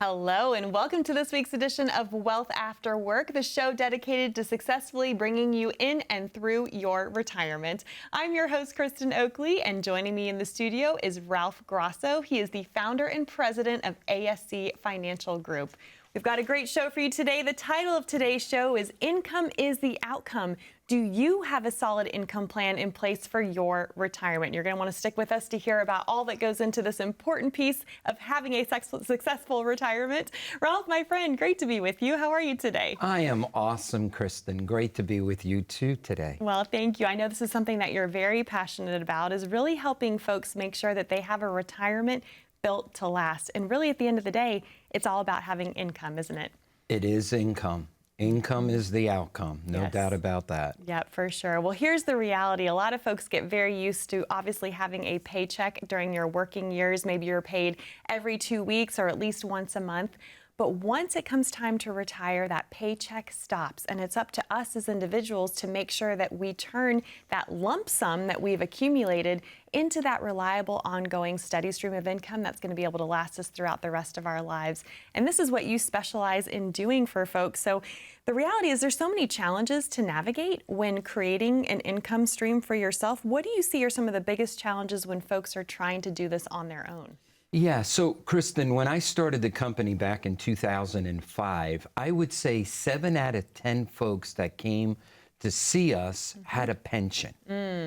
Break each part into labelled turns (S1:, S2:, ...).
S1: Hello, and welcome to this week's edition of Wealth After Work, the show dedicated to successfully bringing you in and through your retirement. I'm your host, Kristen Oakley, and joining me in the studio is Ralph Grosso. He is the founder and president of ASC Financial Group. We've got a great show for you today. The title of today's show is Income is the Outcome. Do you have a solid income plan in place for your retirement? You're going to want to stick with us to hear about all that goes into this important piece of having a successful retirement. Ralph, my friend, great to be with you. How are you today?
S2: I am awesome, Kristen. Great to be with you too today.
S1: Well, thank you. I know this is something that you're very passionate about, is really helping folks make sure that they have a retirement built to last. And really, at the end of the day, it's all about having income, isn't it?
S2: It is income. Income is the outcome, no doubt about that.
S1: Yep, for sure. Well, here's the reality. A lot of folks get very used to obviously having a paycheck during your working years. Maybe you're paid every 2 weeks or at least once a month. But once it comes time to retire, that paycheck stops. And it's up to us as individuals to make sure that we turn that lump sum that we've accumulated into that reliable, ongoing, steady stream of income that's going to be able to last us throughout the rest of our lives. And this is what you specialize in doing for folks. So the reality is there's so many challenges to navigate when creating an income stream for yourself. What do you see are some of the biggest challenges when folks are trying to do this on their own?
S2: Yeah, so Kristen, when I started the company back in 2005, I would say 7 out of 10 folks that came to see us had a pension.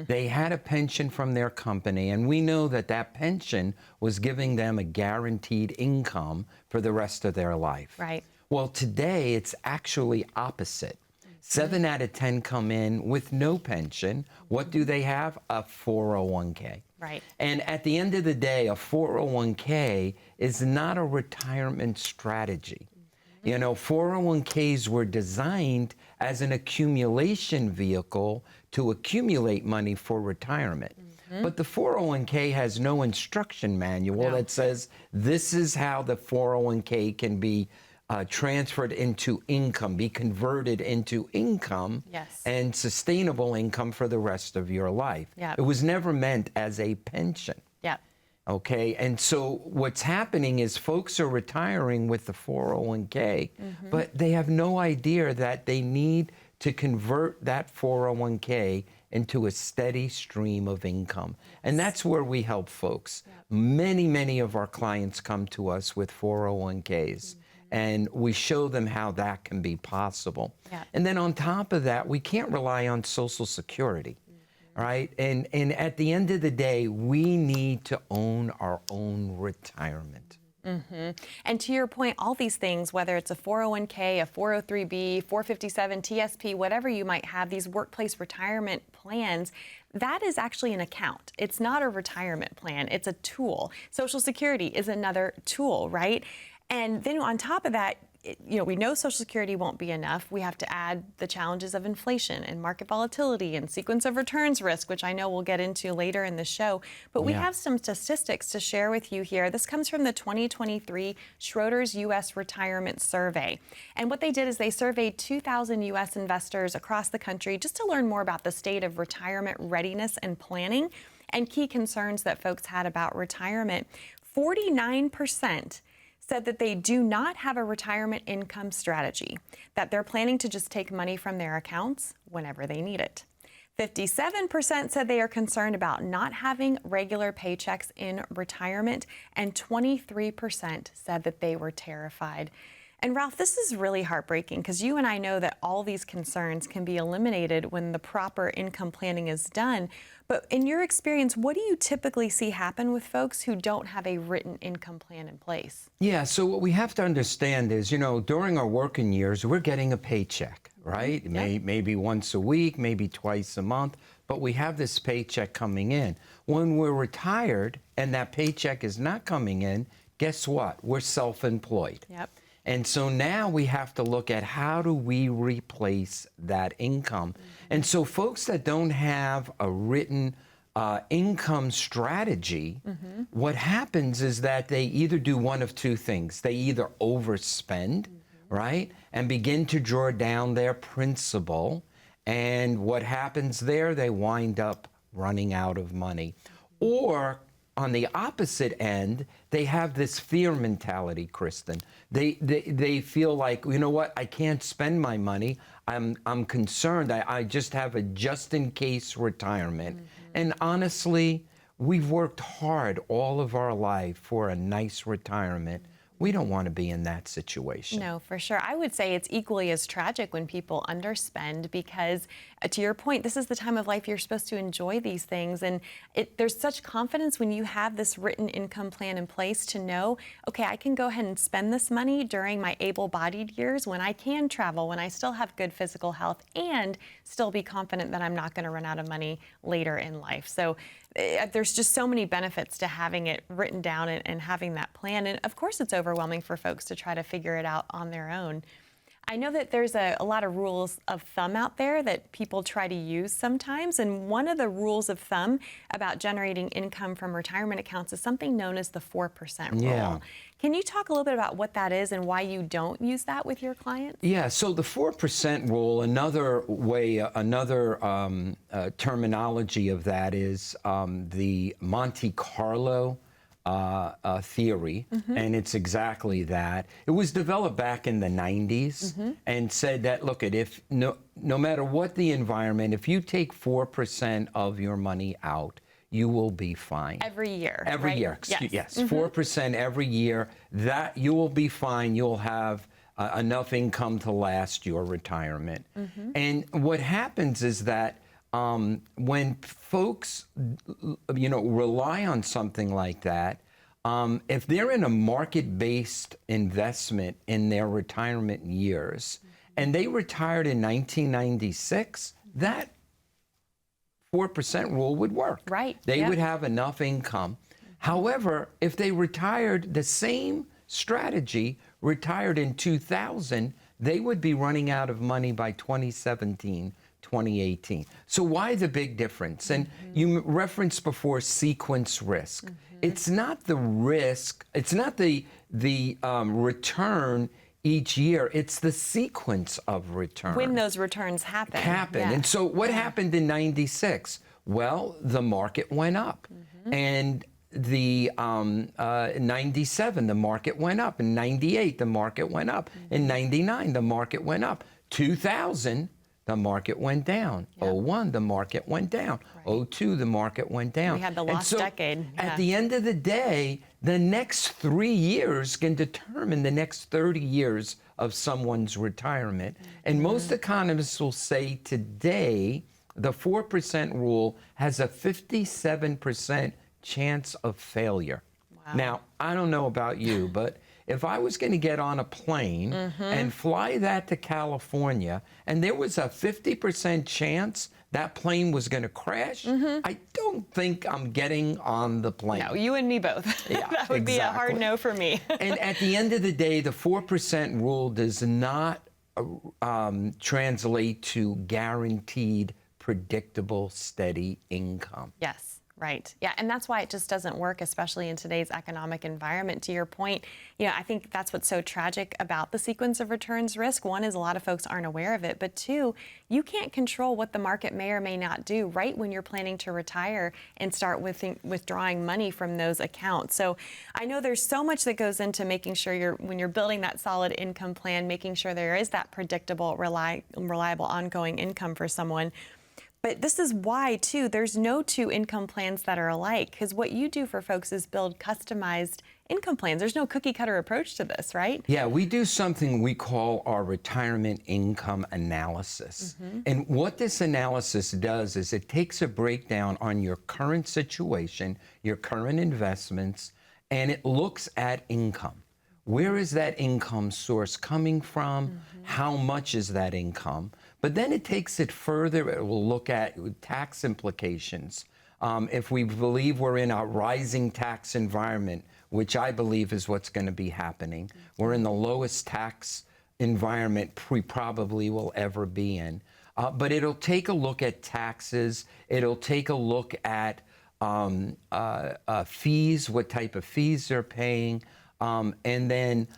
S2: They had a pension from their company, and we know that that pension was giving them a guaranteed income for the rest of their life.
S1: Right.
S2: Well, today it's actually opposite. 7 out of 10 come in with no pension. What do they have? A 401k.
S1: Right.
S2: And at the end of the day, a 401k is not a retirement strategy. You know, 401ks were designed as an accumulation vehicle to accumulate money for retirement. But the 401k has no instruction manual that says this is how the 401k can be transferred into income, be converted into income and sustainable income for the rest of your life. It was never meant as a pension. Okay, and so what's happening is folks are retiring with the 401k, but they have no idea that they need to convert that 401k into a steady stream of income. And that's where we help folks. Many of our clients come to us with 401ks. And we show them how that can be possible. And then on top of that, we can't rely on Social Security, right? And at the end of the day, we need to own our own retirement.
S1: And to your point, all these things, whether it's a 401k, a 403b, 457, TSP, whatever you might have, these workplace retirement plans, that is actually an account. It's not a retirement plan. It's a tool. Social Security is another tool, right? And then on top of that, we know Social Security won't be enough. We have to add the challenges of inflation and market volatility and sequence of returns risk, which I know we'll get into later in the show. But we have some statistics to share with you here. This comes from the 2023 Schroders U.S. Retirement Survey. And what they did is they surveyed 2,000 U.S. investors across the country just to learn more about the state of retirement readiness and planning and key concerns that folks had about retirement. 49% said that they do not have a retirement income strategy, that they're planning to just take money from their accounts whenever they need it. 57% said they are concerned about not having regular paychecks in retirement, and 23% said that they were terrified. And Ralph, this is really heartbreaking because you and I know that all these concerns can be eliminated when the proper income planning is done. But in your experience, what do you typically see happen with folks who don't have a written income plan in place?
S2: Yeah, so what we have to understand is, during our working years, we're getting a paycheck, right? Maybe once a week, maybe twice a month, but we have this paycheck coming in. When we're retired and that paycheck is not coming in, guess what? We're self-employed. And so now we have to look at how do we replace that income. And so folks that don't have a written income strategy, what happens is that they either do one of two things. They either overspend, right, and begin to draw down their principal. And what happens there, they wind up running out of money. Or on the opposite end, they have this fear mentality, Kristen. They feel like, you know what, I can't spend my money. I'm concerned. I just have a just-in-case retirement. And honestly, we've worked hard all of our life for a nice retirement. We don't want to be in that situation.
S1: No, for sure. I would say it's equally as tragic when people underspend because, to your point, this is the time of life you're supposed to enjoy these things. And there's such confidence when you have this written income plan in place to know, okay, I can go ahead and spend this money during my able-bodied years when I can travel, when I still have good physical health, and still be confident that I'm not going to run out of money later in life. So there's just so many benefits to having it written down and having that plan. And of course, it's overwhelming for folks to try to figure it out on their own. I know that there's a lot of rules of thumb out there that people try to use sometimes. And one of the rules of thumb about generating income from retirement accounts is something known as the 4% rule.
S2: Yeah.
S1: Can you talk a little bit about what that is and why you don't use that with your clients?
S2: Yeah, so the 4% rule, another way, terminology of that is the Monte Carlo theory, and it's exactly that. It was developed back in the 90s and said that, look, if no matter what the environment, if you take 4% of your money out, you will be fine.
S1: Every year,
S2: Every
S1: right?
S2: year, yes. 4% every year, that you will be fine. You'll have enough income to last your retirement. And what happens is that when folks, rely on something like that, if they're in a market-based investment in their retirement years, and they retired in 1996, that 4% rule would work.
S1: Right.
S2: They would have enough income. However, if they retired the same strategy, retired in 2000, they would be running out of money by 2017, 2018. So why the big difference? And you referenced before sequence risk. It's not the risk, it's not the return each year, it's the sequence of return.
S1: When those returns happen.
S2: Yeah. And so what happened in 96? Well, the market went up. And the 97, the market went up. In 98, the market went up. In 99, the market went up. 2000, the market went down. 01, the market went down. 02, the market went down.
S1: We had the lost decade.
S2: At the end of the day, the next 3 years can determine the next 30 years of someone's retirement. And most economists will say today, the 4% rule has a 57% chance of failure.
S1: Wow.
S2: Now, I don't know about you, but if I was going to get on a plane and fly that to California, and there was a 50% chance that plane was going to crash, I don't think I'm getting on the plane.
S1: No, you and me both.
S2: Yeah,
S1: that would be a hard no for me.
S2: And at the end of the day, the 4% rule does not translate to guaranteed, predictable, steady income.
S1: Yes. Right. Yeah. And that's why it just doesn't work, especially in today's economic environment. To your point, I think that's what's so tragic about the sequence of returns risk. One is a lot of folks aren't aware of it, but two, you can't control what the market may or may not do right when you're planning to retire and start withdrawing money from those accounts. So I know there's so much that goes into making sure when you're building that solid income plan, making sure there is that predictable, reliable, ongoing income for someone. But this is why, too, there's no two income plans that are alike, because what you do for folks is build customized income plans. There's no cookie cutter approach to this, right?
S2: Yeah, we do something we call our retirement income analysis. And what this analysis does is it takes a breakdown on your current situation, your current investments, and it looks at income. Where is that income source coming from? How much is that income? But then it takes it further. It will look at tax implications. If we believe we're in a rising tax environment, which I believe is what's going to be happening, we're in the lowest tax environment we probably will ever be in. But it'll take a look at taxes. It'll take a look at fees, what type of fees they're paying. And then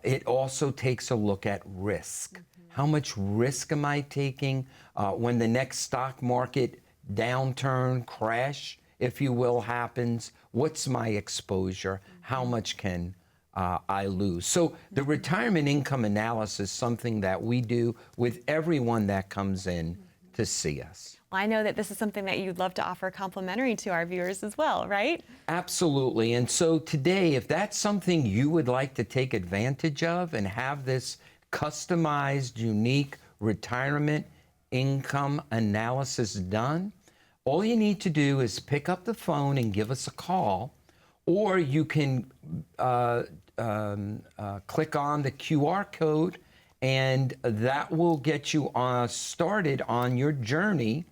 S2: it also takes a look at risk. How much risk am I taking when the next stock market downturn, crash if you will, happens, what's my exposure? How much can I lose? So the retirement income analysis is something that we do with everyone that comes in to see us.
S1: Well, I know that this is something that you'd love to offer complimentary to our viewers as well, right?
S2: Absolutely. And so today, if that's something you would like to take advantage of and have this customized, unique retirement income analysis done, all you need to do is pick up the phone and give us a call, or you can click on the QR code, and that will get you started on your journey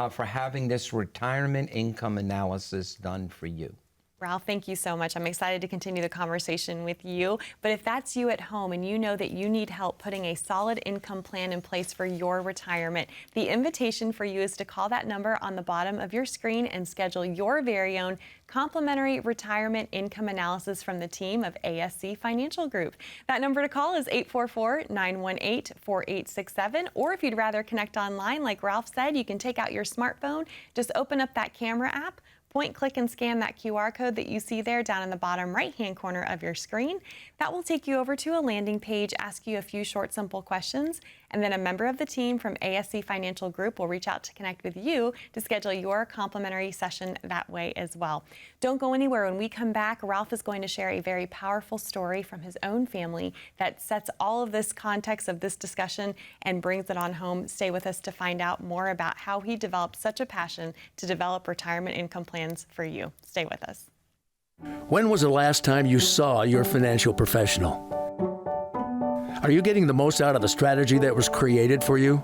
S2: for having this retirement income analysis done for you.
S1: Ralph, thank you so much. I'm excited to continue the conversation with you. But if that's you at home and you know that you need help putting a solid income plan in place for your retirement, the invitation for you is to call that number on the bottom of your screen and schedule your very own complimentary retirement income analysis from the team of ASC Financial Group. That number to call is 844-918-4867. Or if you'd rather connect online, like Ralph said, you can take out your smartphone, just open up that camera app, point, click, and scan that QR code that you see there down in the bottom right-hand corner of your screen. That will take you over to a landing page, ask you a few short, simple questions, and then a member of the team from ASC Financial Group will reach out to connect with you to schedule your complimentary session that way as well. Don't go anywhere. When we come back, Ralph is going to share a very powerful story from his own family that sets all of this context of this discussion and brings it on home. Stay with us to find out more about how he developed such a passion to develop retirement income plans for you. Stay with us.
S3: When was the last time you saw your financial professional? Are you getting the most out of the strategy that was created for you?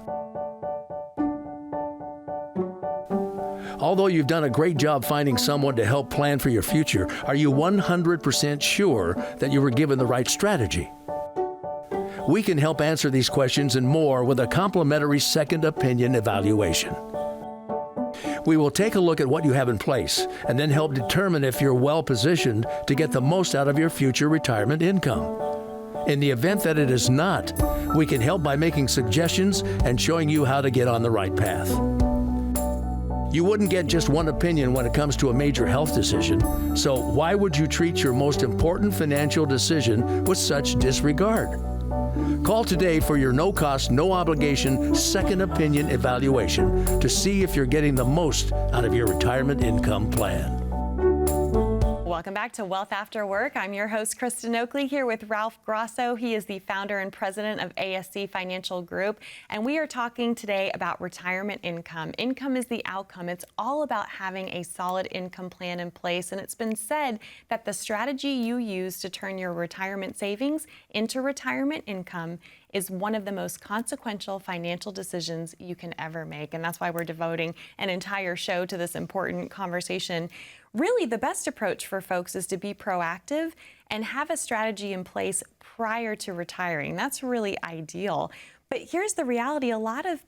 S3: Although you've done a great job finding someone to help plan for your future, are you 100% sure that you were given the right strategy? We can help answer these questions and more with a complimentary second opinion evaluation. We will take a look at what you have in place and then help determine if you're well positioned to get the most out of your future retirement income. In the event that it is not, we can help by making suggestions and showing you how to get on the right path. You wouldn't get just one opinion when it comes to a major health decision, so why would you treat your most important financial decision with such disregard? Call today for your no-cost, no-obligation second opinion evaluation to see if you're getting the most out of your retirement income plan.
S1: Welcome back to Wealth After Work. I'm your host, Kristen Oakley, here with Ralph Grosso. He is the founder and president of ASC Financial Group, and we are talking today about retirement income. Income is the outcome. It's all about having a solid income plan in place, and it's been said that the strategy you use to turn your retirement savings into retirement income is one of the most consequential financial decisions you can ever make. And that's why we're devoting an entire show to this important conversation. Really, the best approach for folks is to be proactive and have a strategy in place prior to retiring. That's really ideal. But here's the reality. A lot of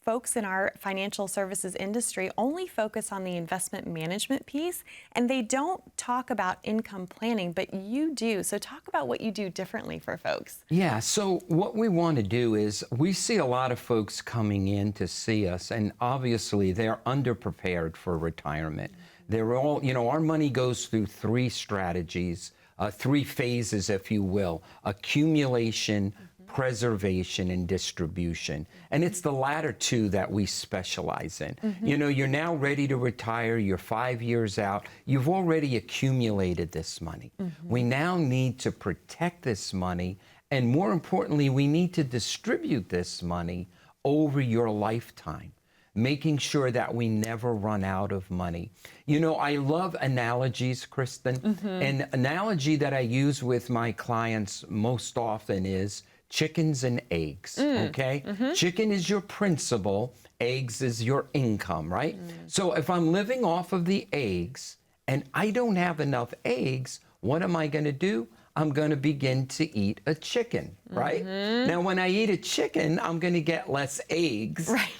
S1: folks in our financial services industry only focus on the investment management piece, and they don't talk about income planning, but you do. So talk about what you do differently for folks.
S2: Yeah, so what we want to do is we see a lot of folks coming in to see us, and obviously they're underprepared for retirement. They're all, our money goes through three strategies, three phases, if you will: accumulation, preservation, and distribution. And it's the latter two that we specialize in. You're now ready to retire, you're 5 years out, you've already accumulated this money. We now need to protect this money, and more importantly, we need to distribute this money over your lifetime, making sure that we never run out of money. I love analogies, Kristen. An analogy that I use with my clients most often is chickens and eggs, okay? Chicken is your principal, eggs is your income, right? So if I'm living off of the eggs and I don't have enough eggs, what am I gonna do? I'm gonna begin to eat a chicken, right? Now, when I eat a chicken, I'm gonna get less eggs.
S1: Right.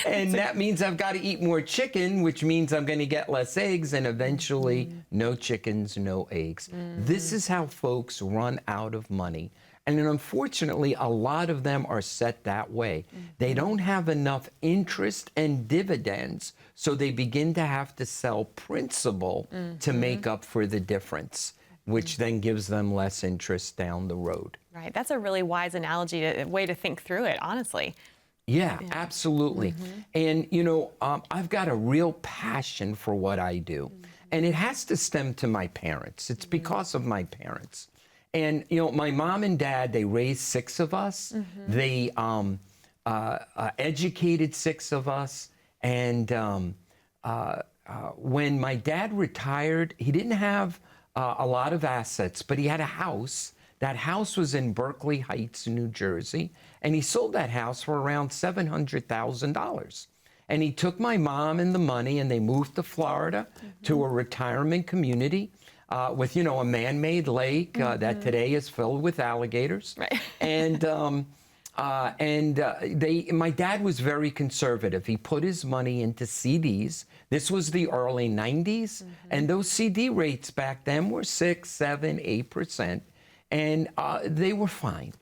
S2: And that means I've got to eat more chicken, which means I'm going to get less eggs, and eventually no chickens, no eggs. This is how folks run out of money. And then unfortunately, a lot of them are set that way. They don't have enough interest and dividends, so they begin to have to sell principal to make up for the difference, which then gives them less interest down the road.
S1: Right. That's a really wise analogy, a way to think through it, honestly.
S2: Yeah, absolutely. And, I've got a real passion for what I do. And it has to stem to my parents. It's because of my parents. And, my mom and dad, they raised 6 of us. They educated 6 of us. And when my dad retired, he didn't have a lot of assets, but he had a house. That house was in Berkeley Heights, New Jersey, and he sold that house for around $700,000. And he took my mom and the money, and they moved to Florida to a retirement community with, a man-made lake that today is filled with alligators.
S1: Right.
S2: And my dad was very conservative. He put his money into CDs. This was the early 90s, and those CD rates back then were 6, 7, 8%. And they were fine.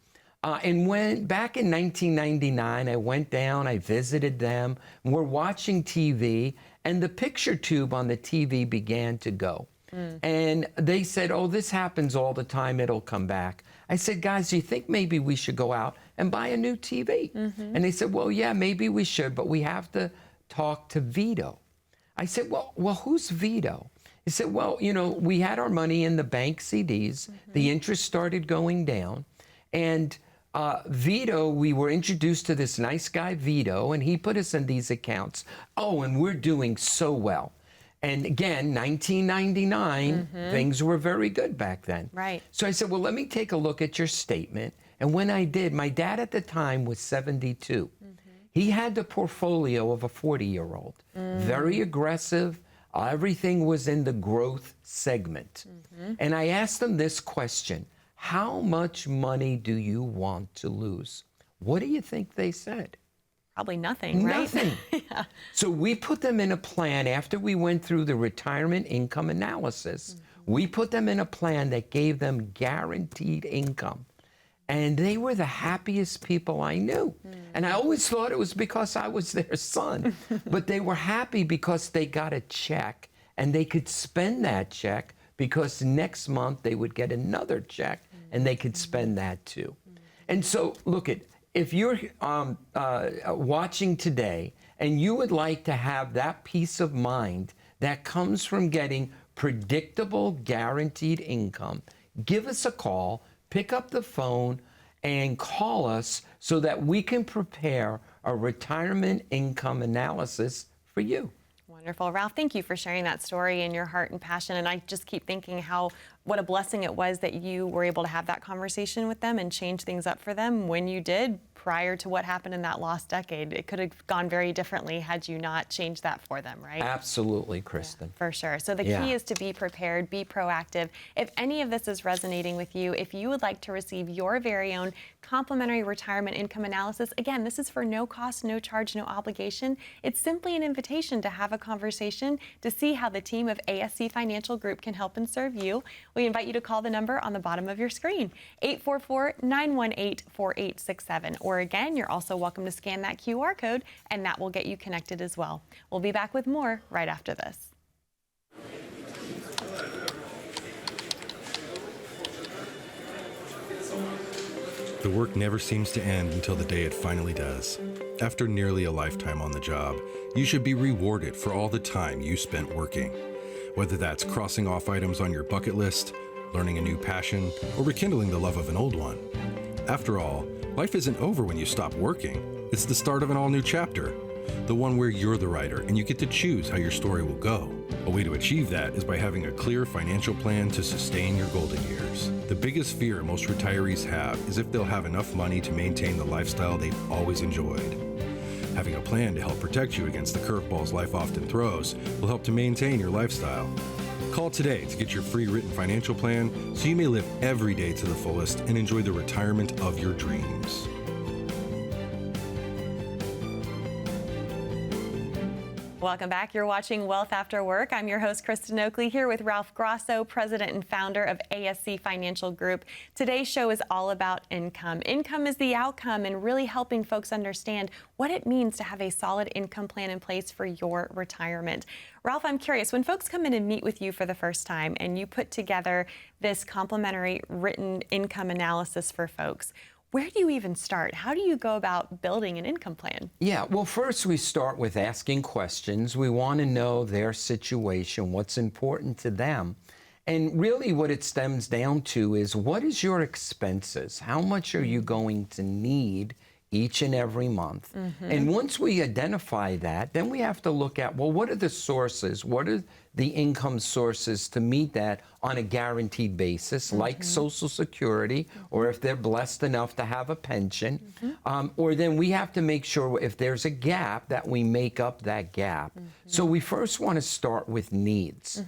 S2: And when back in 1999, I went down, I visited them, we're watching TV, and the picture tube on the TV began to go. And they said, oh, this happens all the time, it'll come back. I said, guys, do you think maybe we should go out and buy a new TV? And they said, well, yeah, maybe we should, but we have to talk to Vito. I said, well, who's Vito? He said, well, we had our money in the bank CDs. The interest started going down. And Vito, we were introduced to this nice guy, Vito, and he put us in these accounts. Oh, and we're doing so well. And again, 1999, things were very good back then.
S1: Right.
S2: So I said, well, let me take a look at your statement. And when I did, my dad at the time was 72. He had the portfolio of a 40-year-old, very aggressive. Everything was in the growth segment. And I asked them this question: how much money do you want to lose? What do you think they said?
S1: Probably nothing, right?
S2: Nothing.
S1: Yeah.
S2: So we put them in a plan after we went through the retirement income analysis. We put them in a plan that gave them guaranteed income. And they were the happiest people I knew. And I always thought it was because I was their son. But they were happy because they got a check, and they could spend that check because next month they would get another check, and they could spend that too. And so, look, if you're watching today and you would like to have that peace of mind that comes from getting predictable, guaranteed income, give us a call. Pick up the phone and call us so that we can prepare a retirement income analysis for you.
S1: Wonderful. Ralph, thank you for sharing that story and your heart and passion. And I just keep thinking what a blessing it was that you were able to have that conversation with them and change things up for them when you did, prior to what happened in that lost decade. It could have gone very differently had you not changed that for them, right?
S2: Absolutely, Kristen.
S1: For sure. So the key is to be prepared, be proactive. If any of this is resonating with you, if you would like to receive your very own complimentary retirement income analysis, again, this is for no cost, no charge, no obligation. It's simply an invitation to have a conversation to see how the team of ASC Financial Group can help and serve you. We invite you to call the number on the bottom of your screen, 844-918-4867. Or again, you're also welcome to scan that QR code, and that will get you connected as well. We'll be back with more right after this.
S4: The work never seems to end until the day it finally does. After nearly a lifetime on the job, you should be rewarded for all the time you spent working. Whether that's crossing off items on your bucket list, learning a new passion, or rekindling the love of an old one. After all, life isn't over when you stop working. It's the start of an all-new chapter. The one where you're the writer and you get to choose how your story will go. A way to achieve that is by having a clear financial plan to sustain your golden years. The biggest fear most retirees have is if they'll have enough money to maintain the lifestyle they've always enjoyed. Having a plan to help protect you against the curveballs life often throws will help to maintain your lifestyle. Call today to get your free written financial plan so you may live every day to the fullest and enjoy the retirement of your dreams.
S1: Welcome back. You're watching Wealth After Work. I'm your host, Kristen Oakley, here with Ralph Grosso, president and founder of ASC Financial Group. Today's show is all about income. Income is the outcome, and really helping folks understand what it means to have a solid income plan in place for your retirement. Ralph, I'm curious, when folks come in and meet with you for the first time and you put together this complimentary written income analysis for folks, where do you even start? How do you go about building an income plan?
S2: Yeah, well, first we start with asking questions. We want to know their situation, what's important to them. And really what it stems down to is, what is your expenses? How much are you going to need each and every month? And once we identify that, then we have to look at, well, what are the sources? What are the income sources to meet that on a guaranteed basis, like Social Security, or if they're blessed enough to have a pension, or then we have to make sure if there's a gap that we make up that gap. So we first want to start with needs.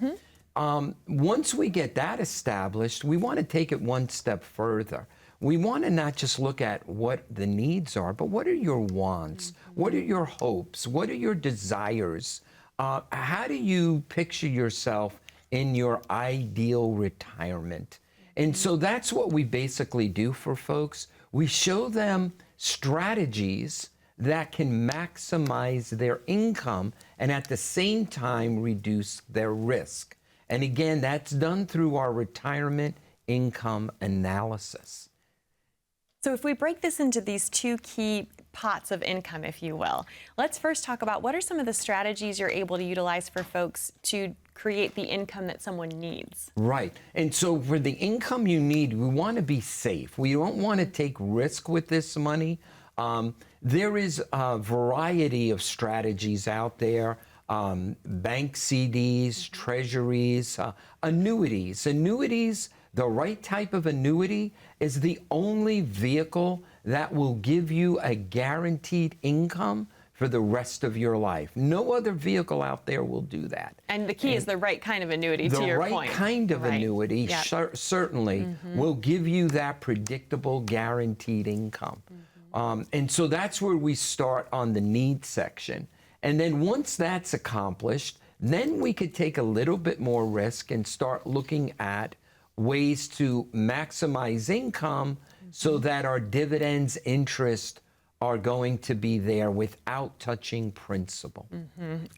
S2: Once we get that established, we want to take it one step further. We want to not just look at what the needs are, but what are your wants? What are your hopes? What are your desires? How do you picture yourself in your ideal retirement? And so that's what we basically do for folks. We show them strategies that can maximize their income and at the same time reduce their risk. And again, that's done through our retirement income analysis.
S1: So if we break this into these two key pots of income, if you will, let's first talk about what are some of the strategies you're able to utilize for folks to create the income that someone needs.
S2: Right. And so for the income you need, we want to be safe. We don't want to take risk with this money. There is a variety of strategies out there. Bank CDs, treasuries, annuities. Annuities, the right type of annuity is the only vehicle that will give you a guaranteed income for the rest of your life. No other vehicle out there will do that.
S1: And the key is the right kind of annuity, to your point.
S2: The right kind of annuity certainly will give you that predictable, guaranteed income. And so that's where we start on the needs section. And then once that's accomplished, then we could take a little bit more risk and start looking at ways to maximize income so that our dividends, interest are going to be there without touching principal.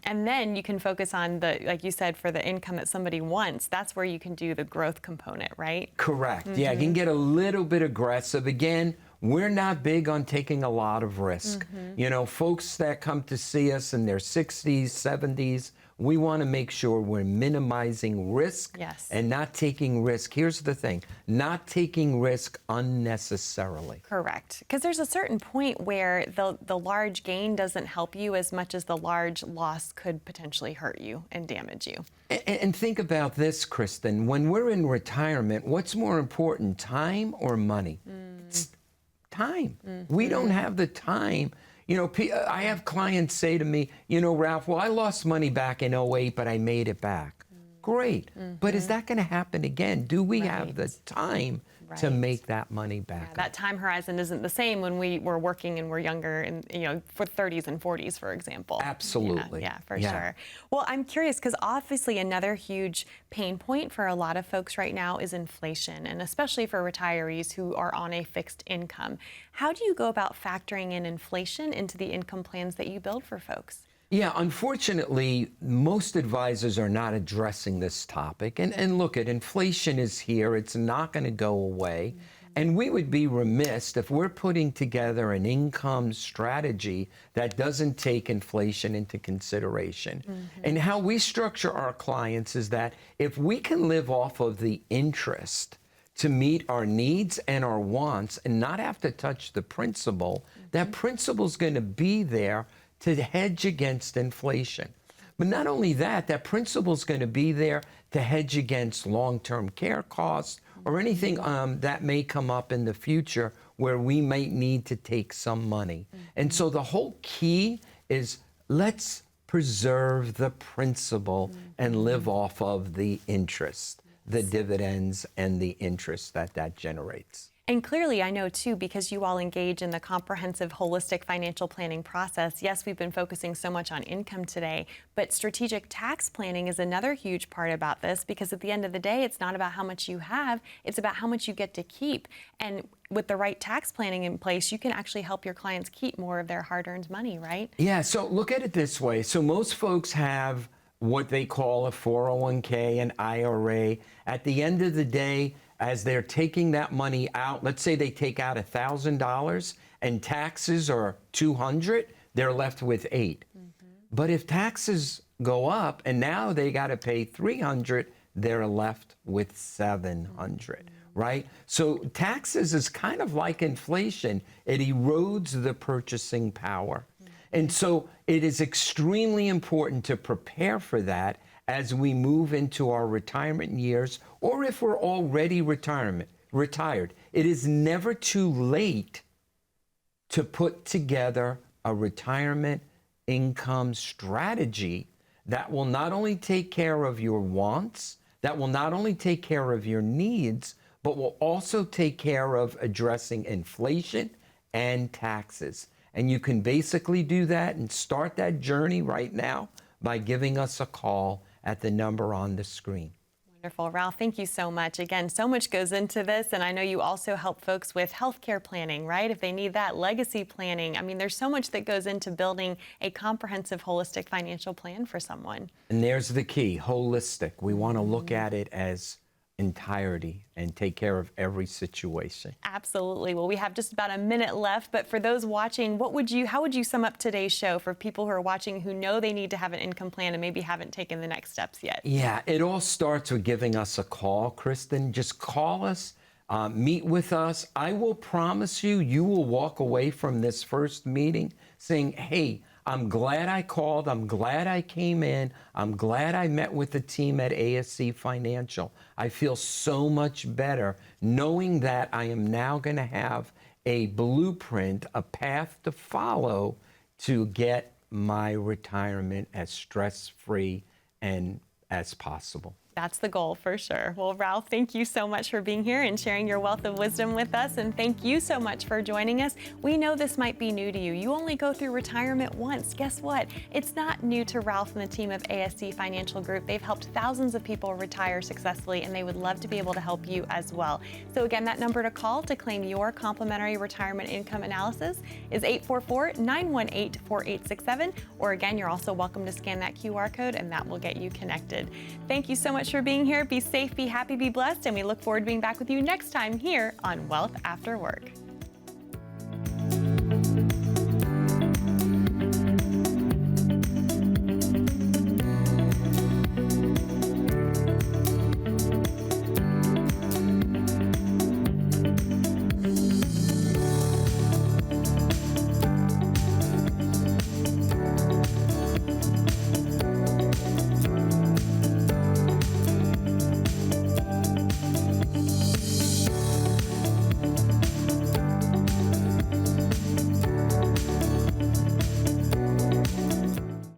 S1: And then you can focus on the, like you said, for the income that somebody wants, that's where you can do the growth component, right?
S2: Correct. Yeah, you can get a little bit aggressive. Again, we're not big on taking a lot of risk. You know, folks that come to see us in their 60s, 70s, we want to make sure we're minimizing risk and not taking risk. Here's the thing, not taking risk unnecessarily.
S1: Correct. Because there's a certain point where the large gain doesn't help you as much as the large loss could potentially hurt you and damage you.
S2: And think about this, Kristen. When we're in retirement, what's more important, time or money? It's time. We don't have the time. You know, I have clients say to me, you know, Ralph, well, I lost money back in '08, but I made it back. Great. But is that going to happen again? Do we have the time to make that money back?
S1: That time horizon isn't the same when we were working and we're younger, and you know, for 30s and 40s, for example.
S2: Absolutely.
S1: Yeah, for sure. Well, I'm curious because obviously another huge pain point for a lot of folks right now is inflation, and especially for retirees who are on a fixed income. How do you go about factoring in inflation into the income plans that you build for folks?
S2: Yeah, unfortunately, most advisors are not addressing this topic. And look, inflation is here. It's not going to go away. And we would be remiss if we're putting together an income strategy that doesn't take inflation into consideration. And how we structure our clients is that if we can live off of the interest to meet our needs and our wants and not have to touch the principal, that principal's going to be there to hedge against inflation. But not only that, that principal's going to be there to hedge against long-term care costs or anything that may come up in the future where we might need to take some money. And so the whole key is, let's preserve the principal and live off of the interest, the dividends and the interest that generates.
S1: And clearly, I know too, because you all engage in the comprehensive, holistic financial planning process. Yes, we've been focusing so much on income today, but strategic tax planning is another huge part about this, because at the end of the day, it's not about how much you have, it's about how much you get to keep. And with the right tax planning in place, you can actually help your clients keep more of their hard-earned money, right?
S2: Yeah, so look at it this way. So most folks have what they call a 401k, an IRA. At the end of the day, as they're taking that money out, let's say they take out $1,000 and taxes are $200, they're left with $8. But if taxes go up and now they got to pay $300, they're left with $700, right? So taxes is kind of like inflation. It erodes the purchasing power. And so it is extremely important to prepare for that as we move into our retirement years, or if we're already retired. It is never too late to put together a retirement income strategy that will not only take care of your wants, that will not only take care of your needs, but will also take care of addressing inflation and taxes. And you can basically do that and start that journey right now by giving us a call at the number on the screen.
S1: Wonderful. Ralph, thank you so much. Again, so much goes into this, and I know you also help folks with healthcare planning, right? If they need that, legacy planning. I mean, there's so much that goes into building a comprehensive, holistic financial plan for someone.
S2: And there's the key, holistic. We want to look at it as entirety and take care of every situation.
S1: Absolutely. Well, we have just about a minute left, but for those watching, how would you sum up today's show for people who are watching who know they need to have an income plan and maybe haven't taken the next steps yet?
S2: Yeah, it all starts with giving us a call, Kristen. Just call us, meet with us. I will promise you, you will walk away from this first meeting saying, hey, I'm glad I called. I'm glad I came in. I'm glad I met with the team at ASC Financial. I feel so much better knowing that I am now going to have a blueprint, a path to follow to get my retirement as stress-free and as possible.
S1: That's the goal for sure. Well, Ralph, thank you so much for being here and sharing your wealth of wisdom with us. And thank you so much for joining us. We know this might be new to you. You only go through retirement once. Guess what? It's not new to Ralph and the team of ASC Financial Group. They've helped thousands of people retire successfully, and they would love to be able to help you as well. So again, that number to call to claim your complimentary retirement income analysis is 844-918-4867. Or again, you're also welcome to scan that QR code and that will get you connected. Thank you so much for being here. Be safe, be happy, be blessed, and we look forward to being back with you next time here on Wealth After Work.